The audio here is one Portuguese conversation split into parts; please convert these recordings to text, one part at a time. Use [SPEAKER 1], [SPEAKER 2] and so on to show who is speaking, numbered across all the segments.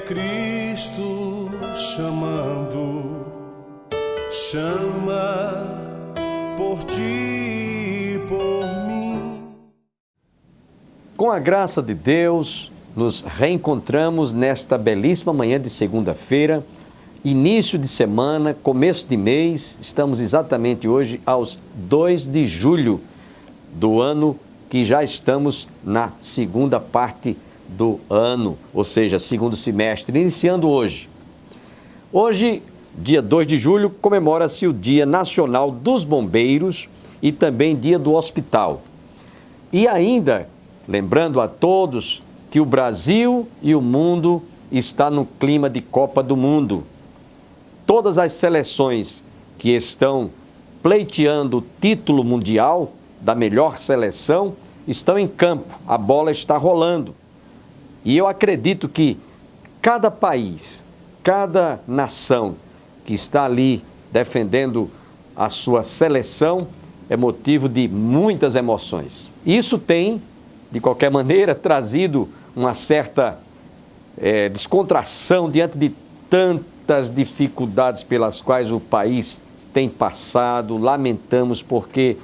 [SPEAKER 1] Cristo chamando, chama por ti e por mim.
[SPEAKER 2] Com a graça de Deus, nos reencontramos nesta belíssima manhã de segunda-feira, início de semana, começo de mês. Estamos exatamente hoje aos 2 de julho do ano, que já estamos na segunda parte do ano, ou seja, segundo semestre, iniciando hoje. Hoje, dia 2 de julho, comemora-se o Dia Nacional dos Bombeiros e também Dia do Hospital. E ainda, lembrando a todos que o Brasil e o mundo está no clima de Copa do Mundo. Todas as seleções que estão pleiteando o título mundial da melhor seleção estão em campo, a bola está rolando. E eu acredito que cada país, cada nação que está ali defendendo a sua seleção é motivo de muitas emoções. Isso tem, de qualquer maneira, trazido uma certa descontração diante de tantas dificuldades pelas quais o país tem passado. Lamentamos porque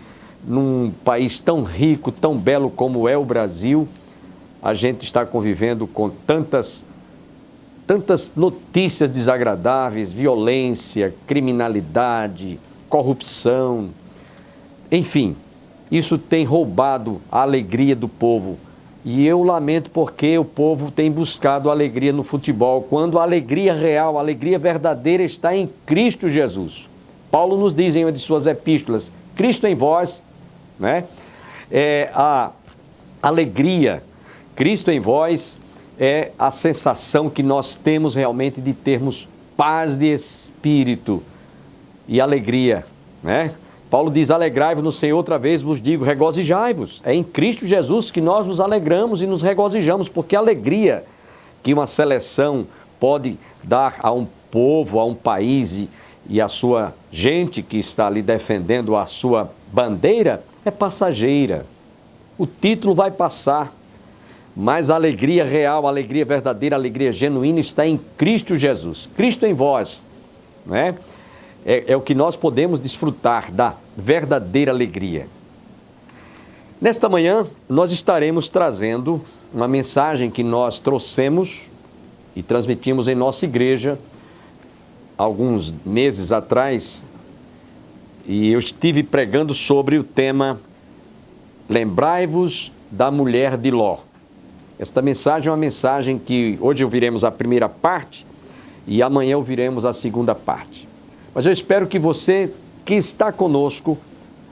[SPEAKER 2] num país tão rico, tão belo como é o Brasil, a gente está convivendo com tantas notícias desagradáveis, violência, criminalidade, corrupção, enfim, isso tem roubado a alegria do povo. E eu lamento porque o povo tem buscado alegria no futebol, quando a alegria real, a alegria verdadeira está em Cristo Jesus. Paulo nos diz em uma de suas epístolas, Cristo em vós, né? A alegria, Cristo em vós é a sensação que nós temos realmente de termos paz de espírito e alegria, né? Paulo diz, alegrai-vos no Senhor, outra vez vos digo, regozijai-vos. É em Cristo Jesus que nós nos alegramos e nos regozijamos, porque a alegria que uma seleção pode dar a um povo, a um país e a sua gente que está ali defendendo a sua bandeira é passageira. O título vai passar, mas a alegria real, a alegria verdadeira, a alegria genuína está em Cristo Jesus. Cristo em vós, né? É o que nós podemos desfrutar da verdadeira alegria. Nesta manhã, nós estaremos trazendo uma mensagem que nós trouxemos e transmitimos em nossa igreja alguns meses atrás, e eu estive pregando sobre o tema Lembrai-vos da mulher de Ló. Esta mensagem é uma mensagem que hoje ouviremos a primeira parte e amanhã ouviremos a segunda parte. Mas eu espero que você que está conosco,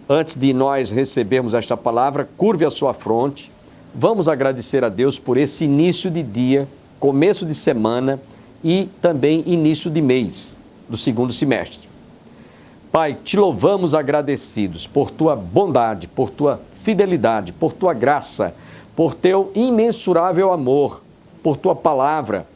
[SPEAKER 2] antes de nós recebermos esta palavra, curve a sua fronte. Vamos agradecer a Deus por esse início de dia, começo de semana e também início de mês do segundo semestre. Pai, te louvamos agradecidos por tua bondade, por tua fidelidade, por tua graça, por teu imensurável amor, por tua palavra,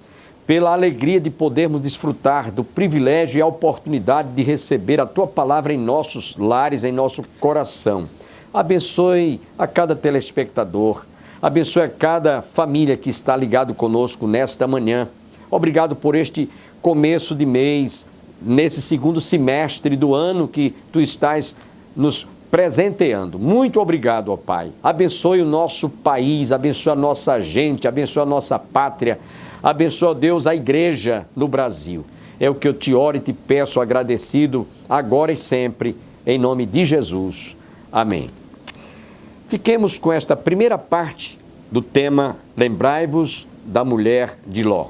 [SPEAKER 2] pela alegria de podermos desfrutar do privilégio e a oportunidade de receber a tua palavra em nossos lares, em nosso coração. Abençoe a cada telespectador, abençoe a cada família que está ligado conosco nesta manhã. Obrigado por este começo de mês, nesse segundo semestre do ano que tu estás nos presenteando. Muito obrigado, ó Pai. Abençoe o nosso país, abençoe a nossa gente, abençoe a nossa pátria, abençoe, ó Deus, a igreja no Brasil. É o que eu te oro e te peço agradecido agora e sempre, em nome de Jesus. Amém. Fiquemos com esta primeira parte do tema Lembrai-vos da mulher de Ló.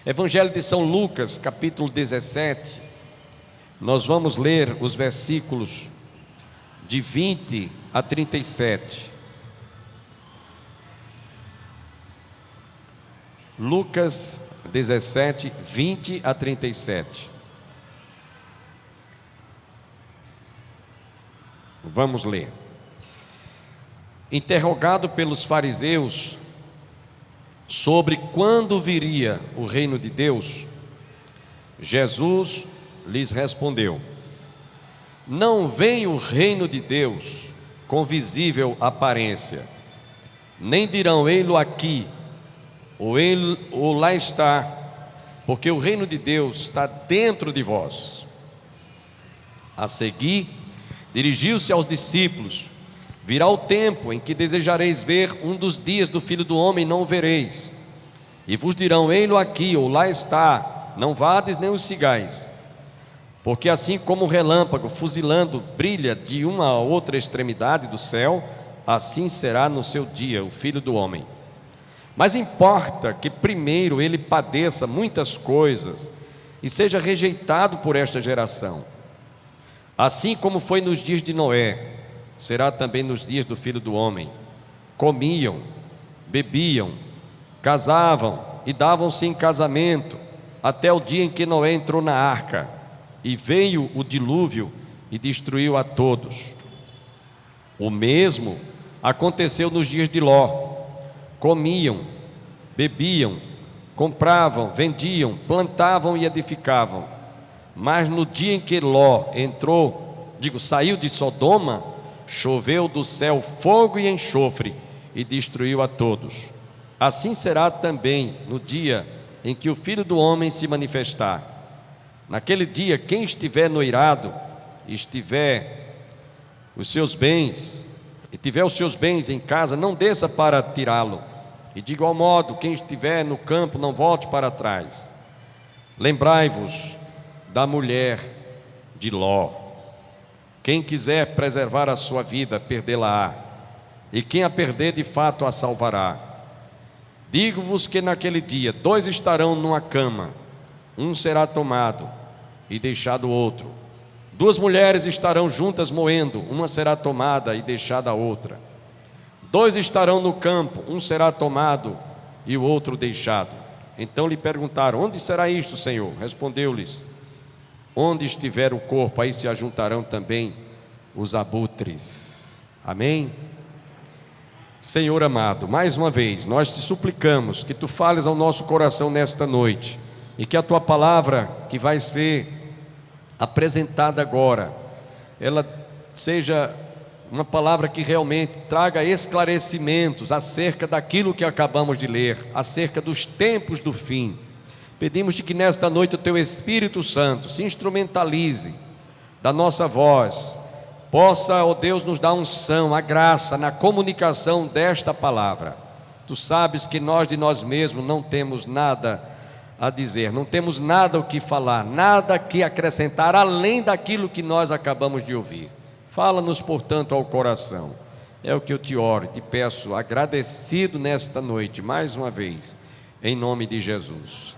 [SPEAKER 2] Evangelho de São Lucas, capítulo 17, nós vamos ler os versículos de 20 a 37. Lucas 17, 20 a 37. Vamos ler. Interrogado pelos fariseus sobre quando viria o reino de Deus, Jesus lhes respondeu: não vem o reino de Deus
[SPEAKER 3] com visível aparência. Nem dirão, ei-lo aqui, ou lá está, porque o reino de Deus está dentro de vós. A seguir, dirigiu-se aos discípulos: virá o tempo em que desejareis ver um dos dias do Filho do Homem, não o vereis. E vos dirão, ei-lo aqui, ou lá está, não vades nem os sigais. Porque assim como o relâmpago fuzilando brilha de uma a outra extremidade do céu, assim será no seu dia o Filho do Homem. Mas importa que primeiro ele padeça muitas coisas e seja rejeitado por esta geração. Assim como foi nos dias de Noé, será também nos dias do Filho do Homem. Comiam, bebiam, casavam e davam-se em casamento, até o dia em que Noé entrou na arca, e veio o dilúvio e destruiu a todos. O mesmo aconteceu nos dias de Ló. Comiam, bebiam, compravam, vendiam, plantavam e edificavam. Mas no dia em que Ló saiu de Sodoma, choveu do céu fogo e enxofre e destruiu a todos. Assim será também no dia em que o Filho do Homem se manifestar. Naquele dia, quem estiver noirado, tiver os seus bens em casa, não desça para tirá-lo. E de igual modo, quem estiver no campo, não volte para trás. Lembrai-vos da mulher de Ló. Quem quiser preservar a sua vida, perdê-la-á, e quem a perder, de fato a salvará. Digo-vos que naquele dia 2 estarão numa cama, um será tomado e deixado o outro. 2 mulheres estarão juntas moendo, uma será tomada e deixada a outra. 2 estarão no campo, um será tomado e o outro deixado. Então lhe perguntaram: onde será isto, Senhor? Respondeu-lhes: onde estiver o corpo, aí se ajuntarão também os abutres. Amém? Senhor amado, mais uma vez, nós te suplicamos que tu fales ao nosso coração nesta noite, e que a tua palavra, que vai ser apresentada agora, ela seja uma palavra que realmente traga esclarecimentos acerca daquilo que acabamos de ler, acerca dos tempos do fim. Pedimos-te que nesta noite o teu Espírito Santo se instrumentalize da nossa voz, possa, ó Deus, nos dar unção, a graça na comunicação desta palavra. Tu sabes que nós de nós mesmos não temos nada a dizer, não temos nada o que falar, nada que acrescentar além daquilo que nós acabamos de ouvir. Fala-nos, portanto, ao coração. É o que eu te oro, te peço, agradecido nesta noite, mais uma vez, em nome de Jesus.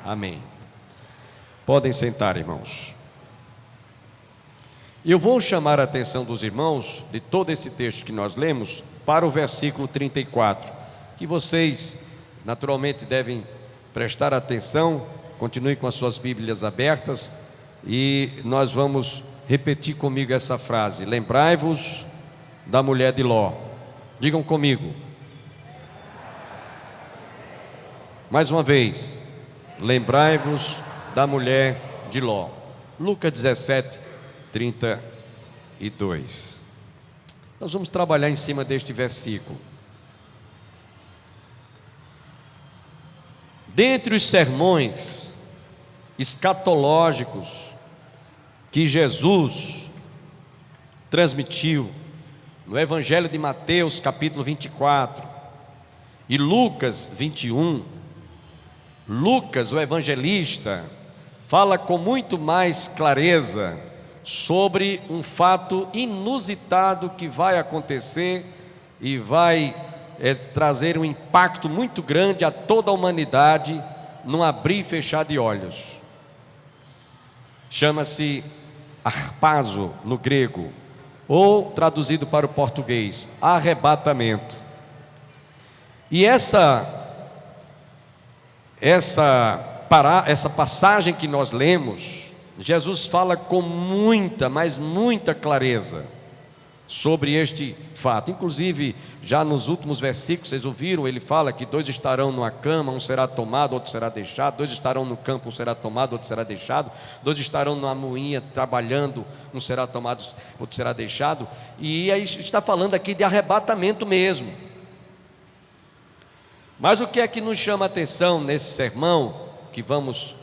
[SPEAKER 3] Amém. Podem sentar, irmãos. Eu vou chamar a atenção dos irmãos, de todo esse texto que nós lemos, para o versículo 34, que vocês naturalmente devem prestar atenção. Continue com as suas Bíblias abertas e nós vamos repetir comigo essa frase: lembrai-vos da mulher de Ló. Digam comigo. Mais uma vez, lembrai-vos da mulher de Ló. Lucas 17, 32. Nós vamos trabalhar em cima deste versículo. Dentre os sermões escatológicos que Jesus transmitiu no Evangelho de Mateus, capítulo 24, e Lucas 21, Lucas, o evangelista, fala com muito mais clareza sobre um fato inusitado que vai acontecer e vai trazer um impacto muito grande a toda a humanidade num abrir e fechar de olhos. Chama-se harpazo no grego, ou traduzido para o português, arrebatamento. E essa passagem que nós lemos, Jesus fala com muita, mas muita clareza sobre este fato. Inclusive, já nos últimos versículos, vocês ouviram, ele fala que 2 estarão numa cama, um será tomado, outro será deixado. 2 estarão no campo, um será tomado, outro será deixado. 2 estarão numa moinha trabalhando, um será tomado, outro será deixado. E aí está falando aqui de arrebatamento mesmo. Mas o que é que nos chama a atenção nesse sermão que vamos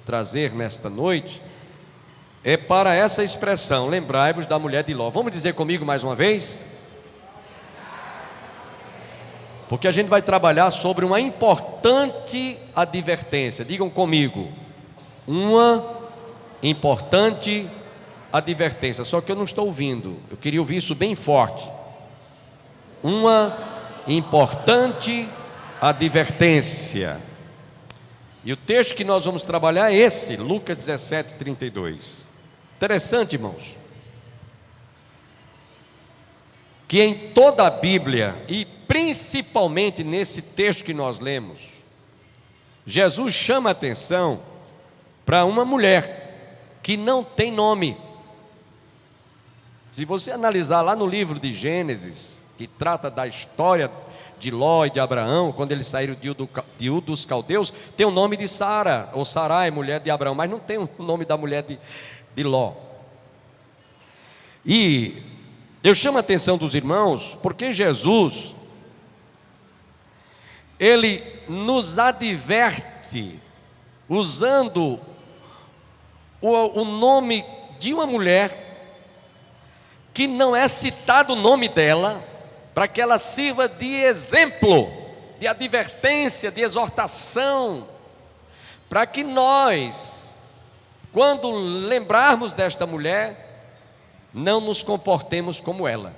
[SPEAKER 3] trazer nesta noite é para essa expressão: lembrai-vos da mulher de Ló. Vamos dizer comigo mais uma vez? Porque a gente vai trabalhar sobre uma importante advertência. Digam comigo: uma importante advertência. Só que eu não estou ouvindo, eu queria ouvir isso bem forte. Uma importante advertência. E o texto que nós vamos trabalhar é esse, Lucas 17, 32. Interessante, irmãos, que em toda a Bíblia, e principalmente nesse texto que nós lemos, Jesus chama a atenção para uma mulher que não tem nome. Se você analisar lá no livro de Gênesis, que trata da história de Ló e de Abraão, quando eles saíram de Ur dos Caldeus, tem o nome de Sara, ou Sarai, mulher de Abraão, mas não tem o nome da mulher de Ló. E eu chamo a atenção dos irmãos, porque Jesus, ele nos adverte, usando o nome de uma mulher, que não é citado o nome dela, para que ela sirva de exemplo, de advertência, de exortação, para que nós, quando lembrarmos desta mulher, não nos comportemos como ela.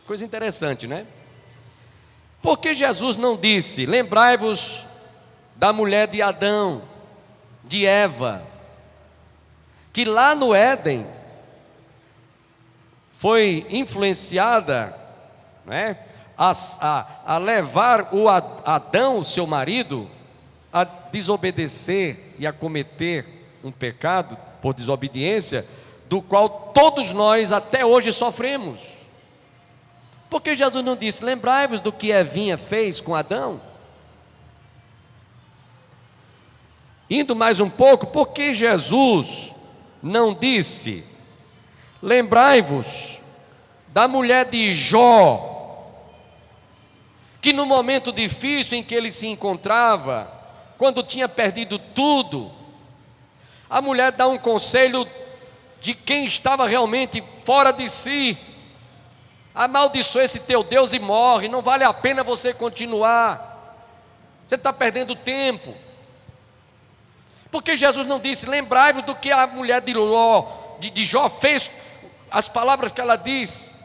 [SPEAKER 3] Coisa interessante, né? Porque Jesus não disse: lembrai-vos da mulher de Adão, de Eva, que lá no Éden foi influenciada, né, a levar o Adão, seu marido, a desobedecer e a cometer um pecado por desobediência, do qual todos nós até hoje sofremos. Porque Jesus não disse: lembrai-vos do que Evinha fez com Adão? Indo mais um pouco, porque Jesus não disse: lembrai-vos da mulher de Jó, que no momento difícil em que ele se encontrava, quando tinha perdido tudo, a mulher dá um conselho de quem estava realmente fora de si: amaldiçoa esse teu Deus e morre, não vale a pena você continuar, você está perdendo tempo. Porque Jesus não disse: lembrai-vos do que a mulher de Jó fez, as palavras que ela diz,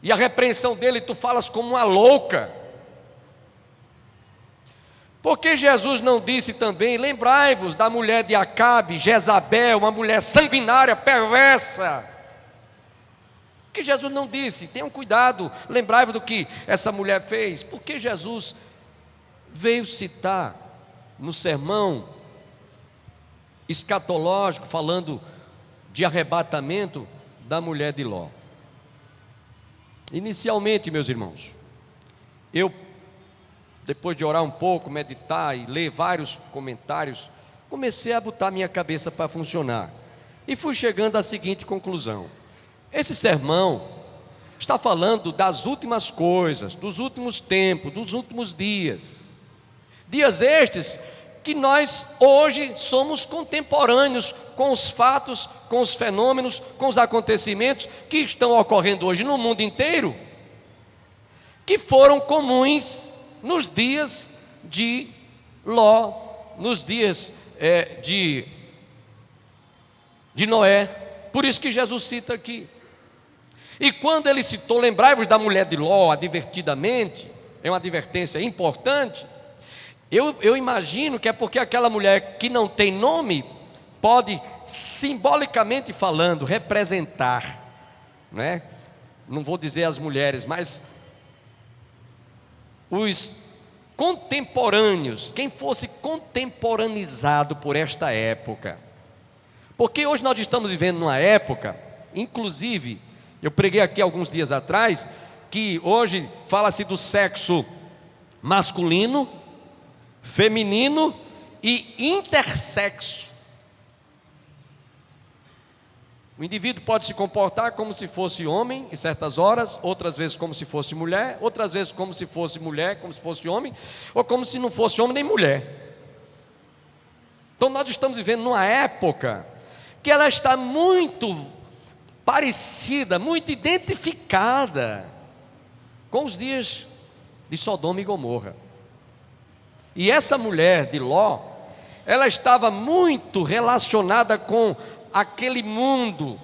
[SPEAKER 3] e a repreensão dele: tu falas como uma louca. Porque Jesus não disse também: lembrai-vos da mulher de Acabe, Jezabel, uma mulher sanguinária, perversa? Porque Jesus não disse: tenham cuidado, lembrai-vos do que essa mulher fez? Porque Jesus veio citar no sermão escatológico, falando de arrebatamento, da mulher de Ló. Inicialmente, meus irmãos, eu, depois de orar um pouco, meditar e ler vários comentários, comecei a botar minha cabeça para funcionar, e fui chegando à seguinte conclusão: esse sermão está falando das últimas coisas, dos últimos tempos, dos últimos dias. Dias estes que nós hoje somos contemporâneos com os fatos, com os fenômenos, com os acontecimentos que estão ocorrendo hoje no mundo inteiro, que foram comuns nos dias de Ló, nos dias de Noé. Por isso que Jesus cita aqui. E quando ele citou: lembrai-vos da mulher de Ló, advertidamente, é uma advertência importante. Eu imagino que é porque aquela mulher que não tem nome pode, simbolicamente falando, representar, né? Não vou dizer as mulheres, mas os contemporâneos, quem fosse contemporaneizado por esta época. Porque hoje nós estamos vivendo numa época Inclusive, eu preguei aqui alguns dias atrás, que hoje fala-se do sexo masculino, feminino e intersexo. O indivíduo pode se comportar como se fosse homem em certas horas, outras vezes como se fosse mulher, outras vezes como se fosse mulher, como se fosse homem, ou como se não fosse homem nem mulher. Então nós estamos vivendo numa época que ela está muito parecida, muito identificada com os dias de Sodoma e Gomorra. E essa mulher de Ló, ela estava muito relacionada com aquele mundo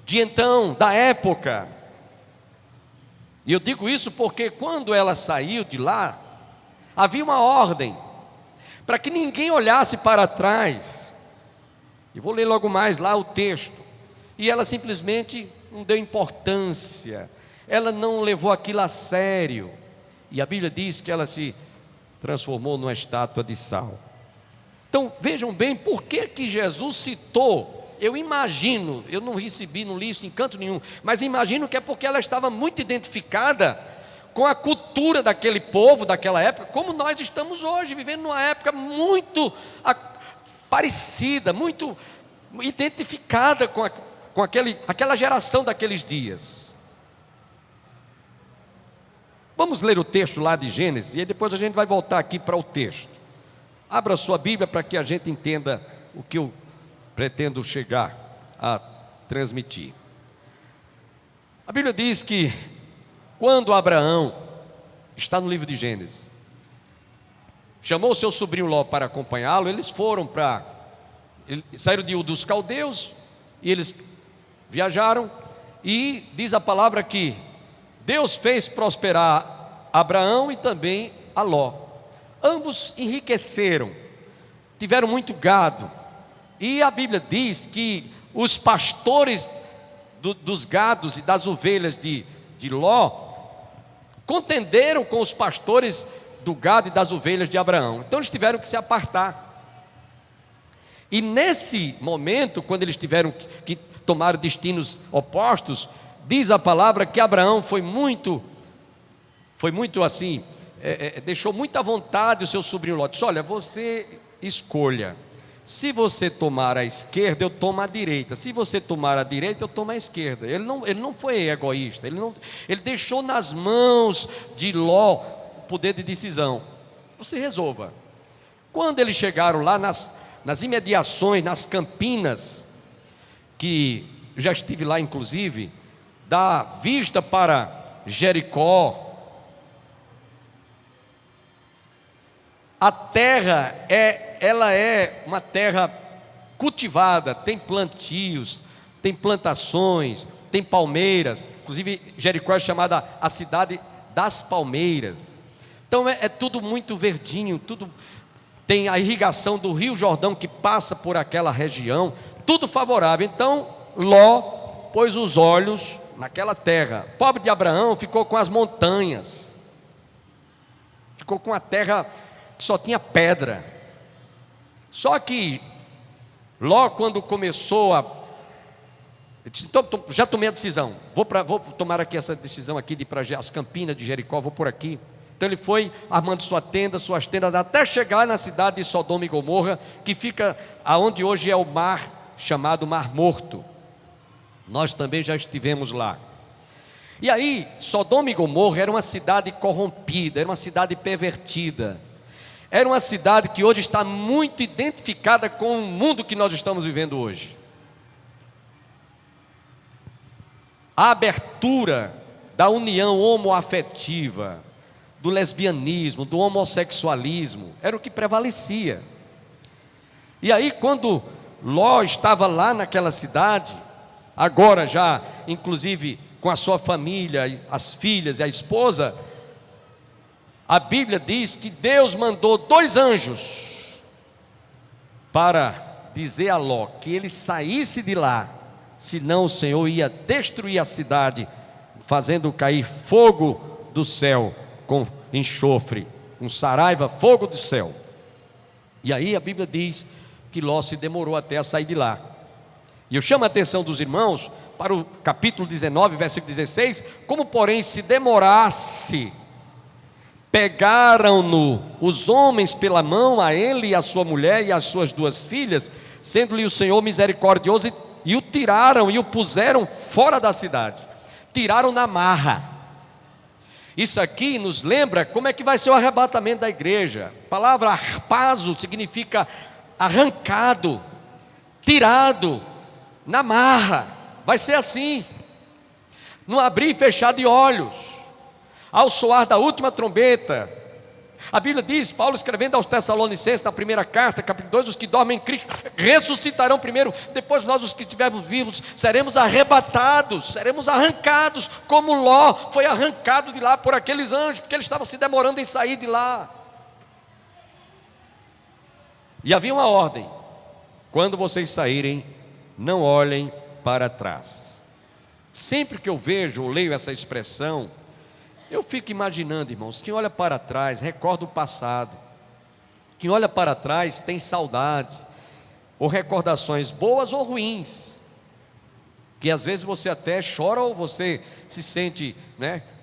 [SPEAKER 3] de então, da época. E eu digo isso porque quando ela saiu de lá, havia uma ordem para que ninguém olhasse para trás. Eu vou ler logo mais lá o texto. E ela simplesmente não deu importância, ela não levou aquilo a sério. E a Bíblia diz que ela se transformou numa estátua de sal. Então vejam bem, por que Jesus citou? Eu imagino, eu não recebi, não li isso em canto nenhum, mas imagino que é porque ela estava muito identificada com a cultura daquele povo, daquela época, como nós estamos hoje, vivendo numa época muito parecida, muito identificada com aquela geração daqueles dias. Vamos ler o texto lá de Gênesis, e aí depois a gente vai voltar aqui para o texto. Abra a sua Bíblia para que a gente entenda o que eu pretendo chegar a transmitir. A Bíblia diz que quando Abraão, está no livro de Gênesis, chamou seu sobrinho Ló para acompanhá-lo, eles saíram de Ur dos Caldeus, e eles viajaram, e diz a palavra que Deus fez prosperar Abraão e também a Ló. Ambos enriqueceram, tiveram muito gado, e a Bíblia diz que os pastores dos gados e das ovelhas de Ló contenderam com os pastores do gado e das ovelhas de Abraão. Então eles tiveram que se apartar. E nesse momento, quando eles tiveram que tomar destinos opostos, diz a palavra que Abraão foi muito assim, deixou muita vontade o seu sobrinho Ló. Disse: olha, você escolha. Se você tomar a esquerda, eu tomo a direita. Se você tomar a direita, eu tomo a esquerda. Ele não foi egoísta. Ele deixou nas mãos de Ló o poder de decisão. Você resolva. Quando eles chegaram lá nas imediações, nas campinas, que já estive lá inclusive, da vista para Jericó, a terra ela é uma terra cultivada, tem plantios, tem plantações, tem palmeiras. Inclusive Jericó é chamada a cidade das palmeiras. Então é tudo muito verdinho, tudo tem a irrigação do Rio Jordão que passa por aquela região, tudo favorável. Então Ló pôs os olhos naquela terra. O pobre de Abraão ficou com as montanhas, ficou com a terra que só tinha pedra. Só que Ló, quando começou ele disse: então, já tomei a decisão, vou tomar aqui essa decisão aqui de ir para as campinas de Jericó, vou por aqui. Então ele foi armando suas tendas, até chegar na cidade de Sodoma e Gomorra, que fica aonde hoje é o mar, chamado Mar Morto. Nós também já estivemos lá. E aí, Sodoma e Gomorra era uma cidade corrompida, era uma cidade pervertida. Era uma cidade que hoje está muito identificada com o mundo que nós estamos vivendo hoje. A abertura da união homoafetiva, do lesbianismo, do homossexualismo, era o que prevalecia. E aí, quando Ló estava lá naquela cidade, agora já, inclusive com a sua família, as filhas e a esposa, a Bíblia diz que Deus mandou 2 anjos para dizer a Ló que ele saísse de lá, senão o Senhor ia destruir a cidade, fazendo cair fogo do céu com enxofre, um saraiva, fogo do céu. E aí a Bíblia diz que Ló se demorou até a sair de lá. E eu chamo a atenção dos irmãos, para o capítulo 19, versículo 16: como porém se demorasse, pegaram-no os homens pela mão, a ele e a sua mulher e as suas 2 filhas, sendo-lhe o Senhor misericordioso, e o tiraram e o puseram fora da cidade. Tiraram na marra. Isso aqui nos lembra como é que vai ser o arrebatamento da igreja. A palavra harpazo significa arrancado, tirado, na marra. Vai ser assim, no abrir e fechar de olhos, ao soar da última trombeta. A Bíblia diz, Paulo escrevendo aos Tessalonicenses, na primeira carta, capítulo 2, os que dormem em Cristo ressuscitarão primeiro, depois nós, os que estivermos vivos, seremos arrebatados, seremos arrancados, como Ló foi arrancado de lá por aqueles anjos, porque ele estava se demorando em sair de lá. E havia uma ordem: quando vocês saírem, não olhem para trás. Sempre que eu vejo ou leio essa expressão, eu fico imaginando, irmãos, quem olha para trás recorda o passado. Quem olha para trás tem saudade, ou recordações boas ou ruins, que às vezes você até chora ou você se sente,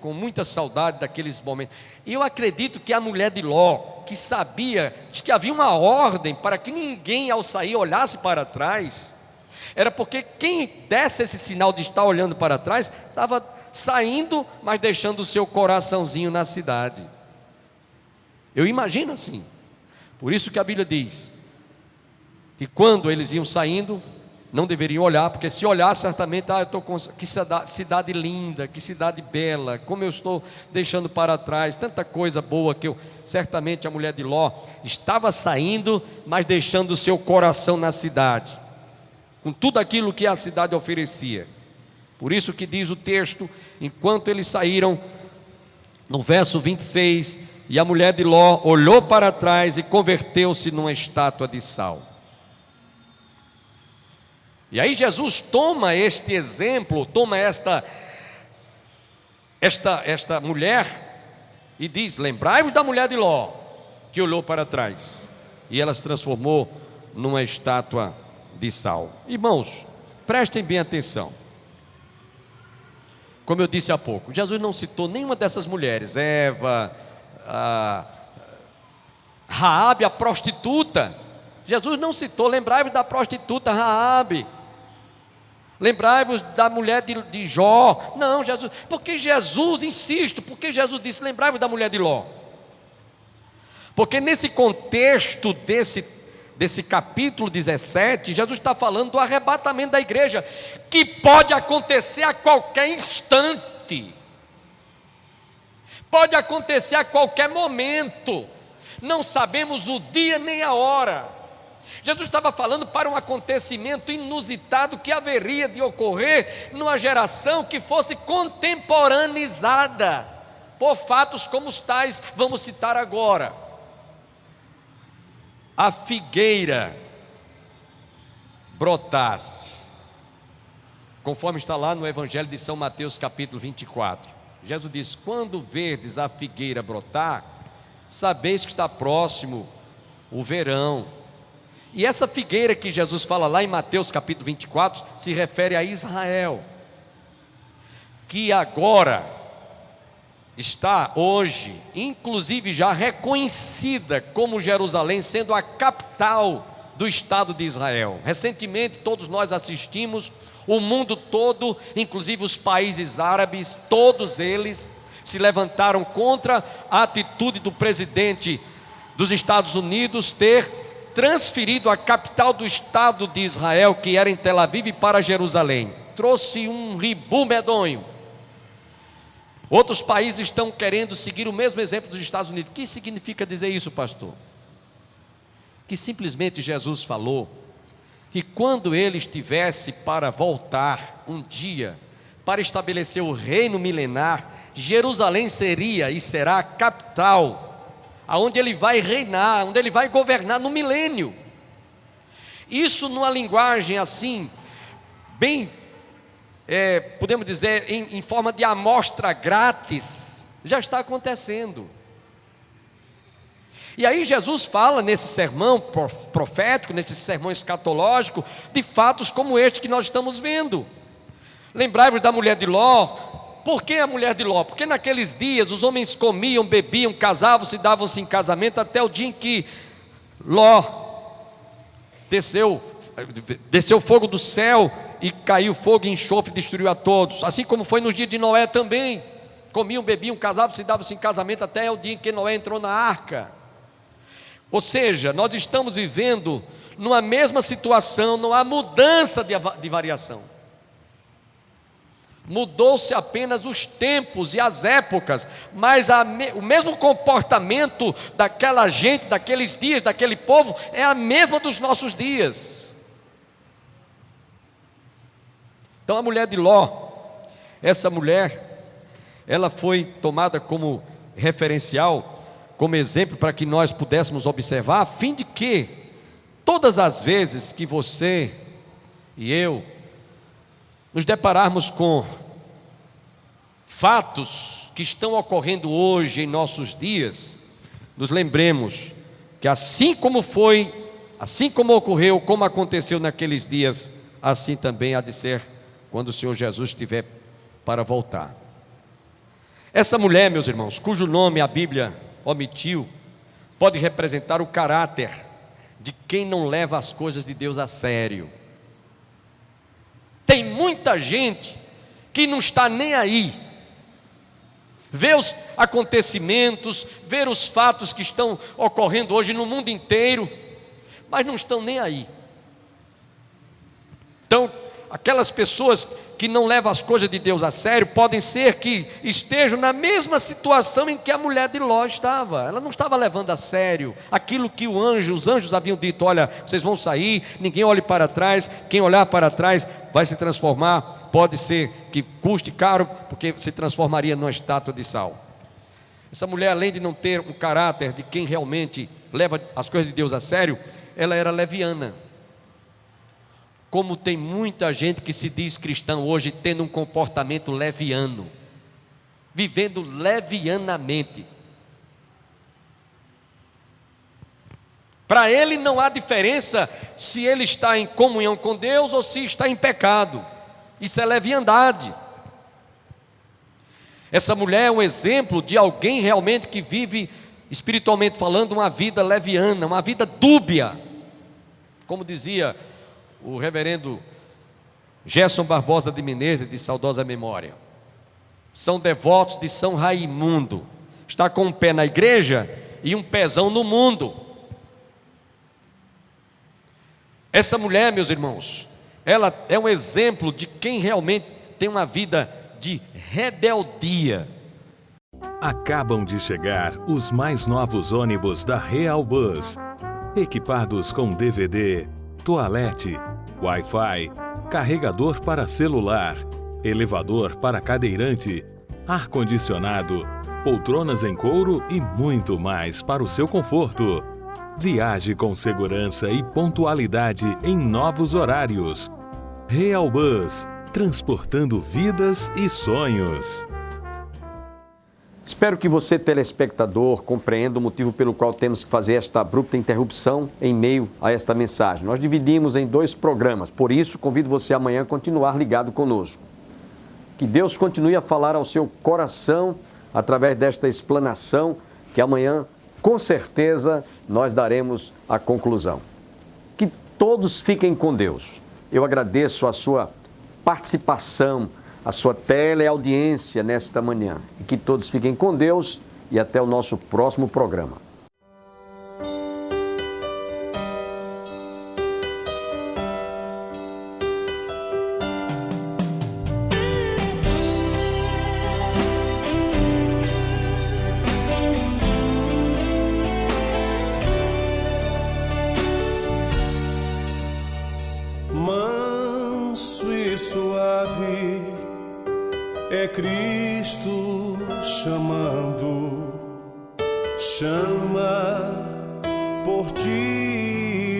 [SPEAKER 3] com muita saudade daqueles momentos. E eu acredito que a mulher de Ló, que sabia de que havia uma ordem para que ninguém ao sair olhasse para trás, era porque quem desse esse sinal de estar olhando para trás, estava saindo, mas deixando o seu coraçãozinho na cidade. Eu imagino assim. Por isso que a Bíblia diz que quando eles iam saindo, não deveriam olhar, porque se olhar certamente, eu estou com que cidade linda, que cidade bela, como eu estou deixando para trás, tanta coisa boa que eu, certamente a mulher de Ló estava saindo, mas deixando o seu coração na cidade, com tudo aquilo que a cidade oferecia. Por isso que diz o texto, enquanto eles saíram, no verso 26, e a mulher de Ló olhou para trás e converteu-se numa estátua de sal. E aí Jesus toma este exemplo, toma esta mulher e diz: lembrai-vos da mulher de Ló, que olhou para trás, e ela se transformou numa estátua de sal. Irmãos, prestem bem atenção. Como eu disse há pouco, Jesus não citou nenhuma dessas mulheres, Eva, Raabe, a prostituta. Jesus não citou. Lembrai-vos da prostituta Raabe, lembrai-vos da mulher de Jó. Não, Jesus, porque Jesus, insisto, porque Jesus disse: lembrai-vos da mulher de Ló. Porque nesse contexto desse capítulo 17, Jesus está falando do arrebatamento da igreja, que pode acontecer a qualquer instante, pode acontecer a qualquer momento, não sabemos o dia nem a hora. Jesus estava falando para um acontecimento inusitado que haveria de ocorrer numa geração que fosse contemporaneizada por fatos como os tais, vamos citar agora. A figueira brotasse, conforme está lá no Evangelho de São Mateus capítulo 24. Jesus diz: quando verdes a figueira brotar, sabeis que está próximo o verão. E essa figueira que Jesus fala lá em Mateus capítulo 24, se refere a Israel, que agora está hoje, inclusive já reconhecida como Jerusalém, sendo a capital do Estado de Israel. Recentemente todos nós assistimos, o mundo todo, inclusive os países árabes, todos eles se levantaram contra a atitude do presidente dos Estados Unidos ter transferido a capital do Estado de Israel, que era em Tel Aviv, para Jerusalém. Trouxe um ribu medonho. Outros países estão querendo seguir o mesmo exemplo dos Estados Unidos. O que significa dizer isso, pastor? Que simplesmente Jesus falou que quando ele estivesse para voltar um dia, para estabelecer o reino milenar, Jerusalém seria e será a capital, aonde ele vai reinar, onde ele vai governar no milênio. Isso numa linguagem assim, bem podemos dizer em forma de amostra grátis, já está acontecendo. E aí Jesus fala nesse sermão profético, nesse sermão escatológico, de fatos como este que nós estamos vendo. Lembrai-vos da mulher de Ló. Por que a mulher de Ló? Porque naqueles dias os homens comiam, bebiam, casavam-se, davam-se em casamento, até o dia em que Ló desceu fogo do céu e caiu fogo e enxofre e destruiu a todos. Assim como foi nos dias de Noé também. Comiam, bebiam, casavam-se, davam-se em casamento até o dia em que Noé entrou na arca. Ou seja, nós estamos vivendo numa mesma situação, não há mudança de variação. Mudou-se apenas os tempos e as épocas, mas o mesmo comportamento daquela gente, daqueles dias, daquele povo, é a mesma dos nossos dias. Então a mulher de Ló, essa mulher, ela foi tomada como referencial, como exemplo para que nós pudéssemos observar, a fim de que todas as vezes que você e eu nos depararmos com fatos que estão ocorrendo hoje em nossos dias, nos lembremos que assim como ocorreu, como aconteceu naqueles dias, assim também há de ser quando o Senhor Jesus estiver para voltar. Essa mulher, meus irmãos, cujo nome a Bíblia omitiu, pode representar o caráter de quem não leva as coisas de Deus a sério. Tem muita gente que não está nem aí, vê os acontecimentos, vê os fatos que estão ocorrendo hoje no mundo inteiro, mas não estão nem aí. Então, aquelas pessoas que não levam as coisas de Deus a sério, podem ser que estejam na mesma situação em que a mulher de Ló estava. Ela não estava levando a sério aquilo que os anjos haviam dito: olha, vocês vão sair, ninguém olhe para trás, quem olhar para trás vai se transformar, pode ser que custe caro, porque se transformaria numa estátua de sal. Essa mulher, além de não ter um caráter de quem realmente leva as coisas de Deus a sério, ela era leviana. Como tem muita gente que se diz cristão hoje, tendo um comportamento leviano, vivendo levianamente. Para ele não há diferença se ele está em comunhão com Deus ou se está em pecado. Isso é leviandade. Essa mulher é um exemplo de alguém realmente que vive, espiritualmente falando, uma vida leviana, uma vida dúbia. Como dizia o reverendo Gerson Barbosa de Menezes, de saudosa memória: são devotos de São Raimundo, está com um pé na igreja e um pezão no mundo. Essa mulher, meus irmãos, ela é um exemplo de quem realmente tem uma vida de rebeldia.
[SPEAKER 4] Acabam de chegar os mais novos ônibus da Real Bus, equipados com DVD, toalete, Wi-Fi, carregador para celular, elevador para cadeirante, ar-condicionado, poltronas em couro e muito mais para o seu conforto. Viaje com segurança e pontualidade em novos horários. Real Bus, transportando vidas e sonhos.
[SPEAKER 2] Espero que você, telespectador, compreenda o motivo pelo qual temos que fazer esta abrupta interrupção em meio a esta mensagem. Nós dividimos em 2 programas, por isso convido você amanhã a continuar ligado conosco. Que Deus continue a falar ao seu coração através desta explanação, que amanhã, com certeza, nós daremos a conclusão. Que todos fiquem com Deus. Eu agradeço a sua participação, a sua teleaudiência nesta manhã. E que todos fiquem com Deus e até o nosso próximo programa.
[SPEAKER 1] Manso e suave é Cristo chamando, chama por ti.